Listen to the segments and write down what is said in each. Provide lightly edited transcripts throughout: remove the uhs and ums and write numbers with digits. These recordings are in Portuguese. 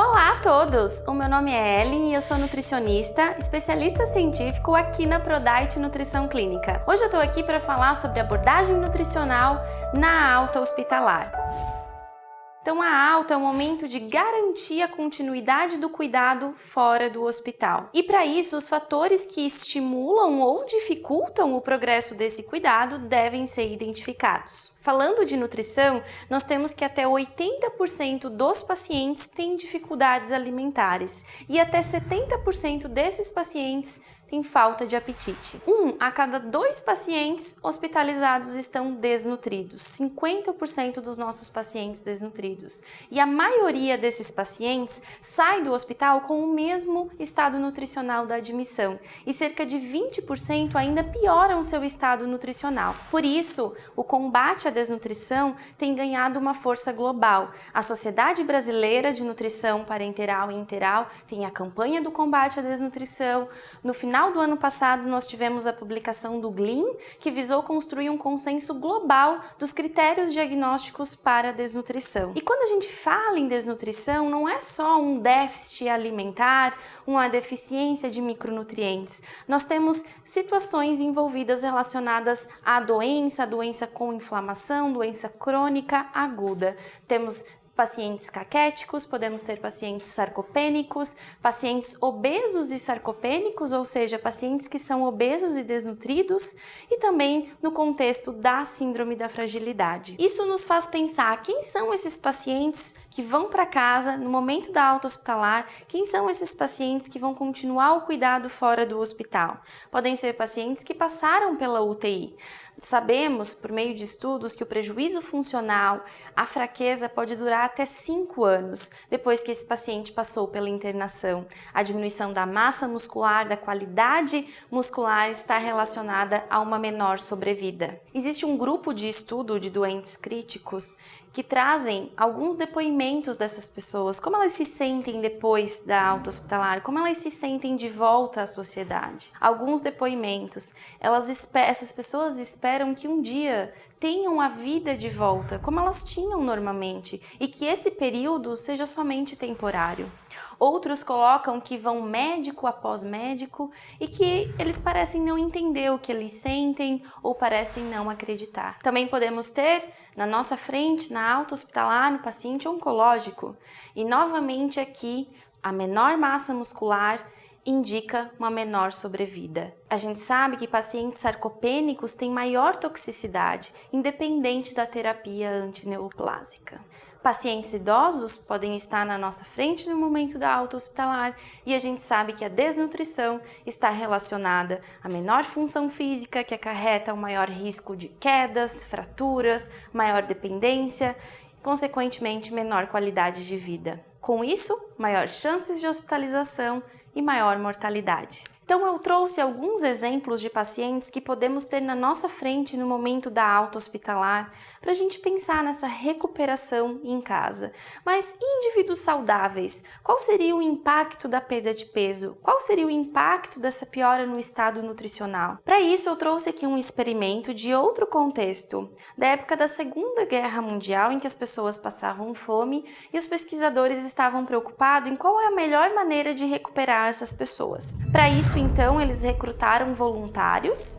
Olá a todos! O meu nome é Ellen e eu sou nutricionista, especialista científico aqui na Prodite Nutrição Clínica. Hoje eu estou aqui para falar sobre abordagem nutricional na alta hospitalar. Então, a alta é o momento de garantir a continuidade do cuidado fora do hospital. E para isso, os fatores que estimulam ou dificultam o progresso desse cuidado devem ser identificados. Falando de nutrição, nós temos que até 80% dos pacientes têm dificuldades alimentares e até 70% desses pacientes têm falta de apetite. 1 a cada 2 pacientes hospitalizados estão desnutridos, 50% dos nossos pacientes desnutridos. E a maioria desses pacientes sai do hospital com o mesmo estado nutricional da admissão e cerca de 20% ainda pioram seu estado nutricional. Por isso, o combate à desnutrição tem ganhado uma força global. A Sociedade Brasileira de Nutrição Parenteral e Enteral tem a campanha do combate à desnutrição. No final do ano passado, nós tivemos a publicação do GLIM, que visou construir um consenso global dos critérios diagnósticos para a desnutrição. E quando a gente fala em desnutrição, não é só um déficit alimentar, uma deficiência de micronutrientes. Nós temos situações envolvidas relacionadas à doença com inflamação, doença crônica aguda. Temos pacientes caquéticos, podemos ter pacientes sarcopênicos, pacientes obesos e sarcopênicos, ou seja, pacientes que são obesos e desnutridos, e também no contexto da síndrome da fragilidade. Isso nos faz pensar quem são esses pacientes que vão para casa no momento da alta hospitalar, quem são esses pacientes que vão continuar o cuidado fora do hospital. Podem ser pacientes que passaram pela UTI. Sabemos, por meio de estudos, que o prejuízo funcional, a fraqueza pode durar até 5 anos depois que esse paciente passou pela internação. A diminuição da massa muscular, da qualidade muscular está relacionada a uma menor sobrevida. Existe um grupo de estudo de doentes críticos que trazem alguns depoimentos dessas pessoas, como elas se sentem depois da alta hospitalar, como elas se sentem de volta à sociedade. Alguns depoimentos, essas pessoas esperam que um dia tenham a vida de volta, como elas tinham normalmente, e que esse período seja somente temporário. Outros colocam que vão médico após médico e que eles parecem não entender o que eles sentem ou parecem não acreditar. Também podemos ter na nossa frente, na alta hospitalar, no paciente oncológico. E novamente aqui, a menor massa muscular indica uma menor sobrevida. A gente sabe que pacientes sarcopênicos têm maior toxicidade, independente da terapia antineoplásica. Pacientes idosos podem estar na nossa frente no momento da alta hospitalar e a gente sabe que a desnutrição está relacionada à menor função física, que acarreta um maior risco de quedas, fraturas, maior dependência, consequentemente menor qualidade de vida. Com isso, maiores chances de hospitalização e maior mortalidade. Então eu trouxe alguns exemplos de pacientes que podemos ter na nossa frente no momento da alta hospitalar para a gente pensar nessa recuperação em casa. Mas em indivíduos saudáveis, qual seria o impacto da perda de peso? Qual seria o impacto dessa piora no estado nutricional? Para isso eu trouxe aqui um experimento de outro contexto, da época da Segunda Guerra Mundial, em que as pessoas passavam fome e os pesquisadores estavam preocupados em qual é a melhor maneira de recuperar essas pessoas. Para isso, então, eles recrutaram voluntários,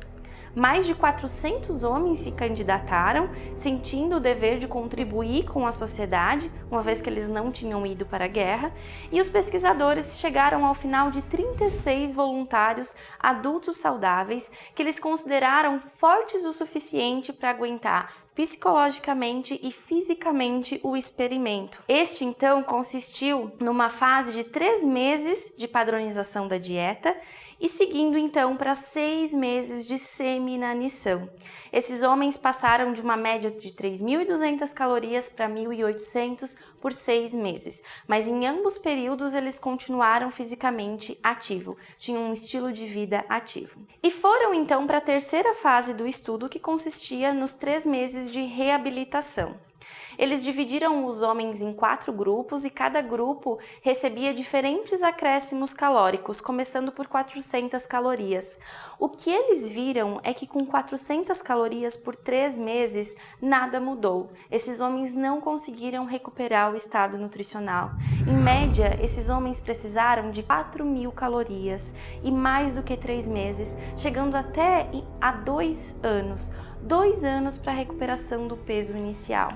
mais de 400 homens se candidataram, sentindo o dever de contribuir com a sociedade, uma vez que eles não tinham ido para a guerra, e os pesquisadores chegaram ao final de 36 voluntários adultos saudáveis que eles consideraram fortes o suficiente para aguentar psicologicamente e fisicamente o experimento. Este, então, consistiu numa fase de 3 meses de padronização da dieta e seguindo, então, para 6 meses de semi-inanição. Esses homens passaram de uma média de 3.200 calorias para 1.800 por 6 meses, mas em ambos períodos eles continuaram fisicamente ativos, tinham um estilo de vida ativo. E foram, então, para a terceira fase do estudo, que consistia nos 3 meses de reabilitação. Eles dividiram os homens em 4 grupos e cada grupo recebia diferentes acréscimos calóricos, começando por 400 calorias. O que eles viram é que com 400 calorias por 3 meses, nada mudou. Esses homens não conseguiram recuperar o estado nutricional. Em média, esses homens precisaram de 4.000 calorias e mais do que 3 meses, chegando até a 2 anos. 2 anos para a recuperação do peso inicial.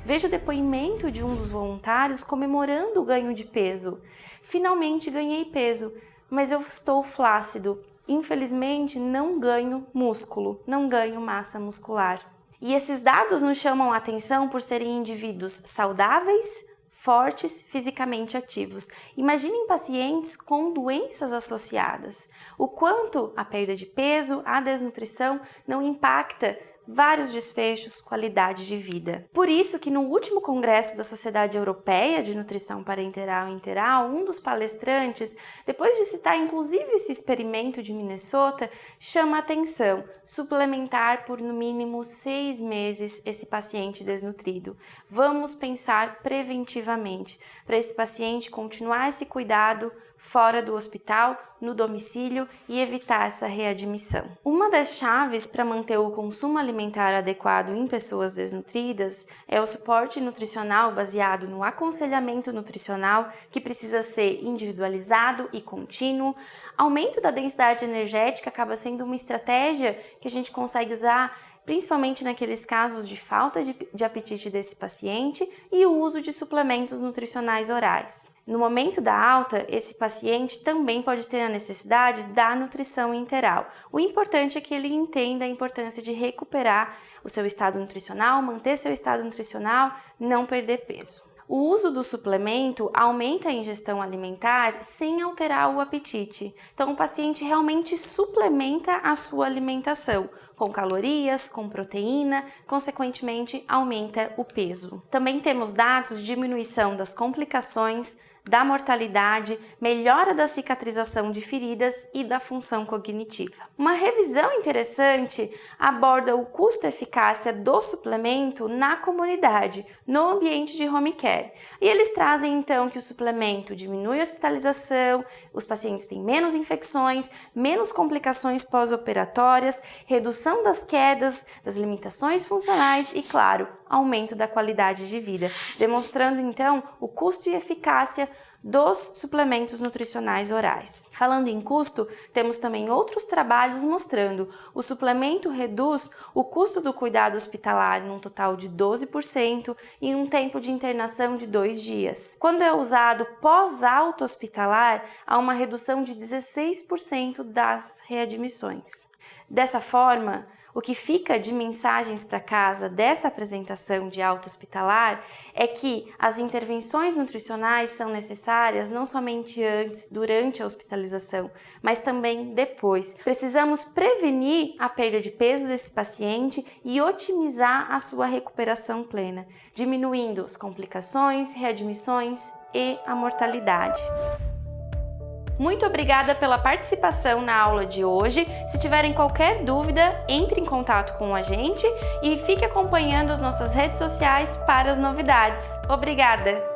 Veja o depoimento de um dos voluntários comemorando o ganho de peso. Finalmente ganhei peso, mas eu estou flácido. Infelizmente, não ganho músculo, não ganho massa muscular. E esses dados nos chamam a atenção por serem indivíduos saudáveis, fortes, fisicamente ativos. Imaginem pacientes com doenças associadas. O quanto a perda de peso, a desnutrição não impacta vários desfechos, qualidade de vida. Por isso que no último congresso da Sociedade Europeia de Nutrição Parenteral e Enteral, um dos palestrantes, depois de citar inclusive esse experimento de Minnesota, chama a atenção: suplementar por no mínimo 6 meses esse paciente desnutrido. Vamos pensar preventivamente para esse paciente continuar esse cuidado fora do hospital, no domicílio e evitar essa readmissão. Uma das chaves para manter o consumo alimentar adequado em pessoas desnutridas é o suporte nutricional baseado no aconselhamento nutricional, que precisa ser individualizado e contínuo. Aumento da densidade energética acaba sendo uma estratégia que a gente consegue usar principalmente naqueles casos de falta de apetite desse paciente, e o uso de suplementos nutricionais orais. No momento da alta, esse paciente também pode ter a necessidade da nutrição enteral. O importante é que ele entenda a importância de recuperar o seu estado nutricional, manter seu estado nutricional, não perder peso. O uso do suplemento aumenta a ingestão alimentar sem alterar o apetite. Então, o paciente realmente suplementa a sua alimentação com calorias, com proteína, consequentemente aumenta o peso. Também temos dados de diminuição das complicações, da mortalidade, melhora da cicatrização de feridas e da função cognitiva. Uma revisão interessante aborda o custo-eficácia do suplemento na comunidade, no ambiente de home care. E eles trazem então que o suplemento diminui a hospitalização, os pacientes têm menos infecções, menos complicações pós-operatórias, redução das quedas, das limitações funcionais e, claro, aumento da qualidade de vida, demonstrando então o custo e eficácia dos suplementos nutricionais orais. Falando em custo, temos também outros trabalhos mostrando o suplemento reduz o custo do cuidado hospitalar num total de 12% em um tempo de internação de 2 dias. Quando é usado pós-alta hospitalar, há uma redução de 16% das readmissões. Dessa forma, o que fica de mensagens para casa dessa apresentação de alta hospitalar é que as intervenções nutricionais são necessárias não somente antes, durante a hospitalização, mas também depois. Precisamos prevenir a perda de peso desse paciente e otimizar a sua recuperação plena, diminuindo as complicações, readmissões e a mortalidade. Muito obrigada pela participação na aula de hoje. Se tiverem qualquer dúvida, entre em contato com a gente e fique acompanhando as nossas redes sociais para as novidades. Obrigada!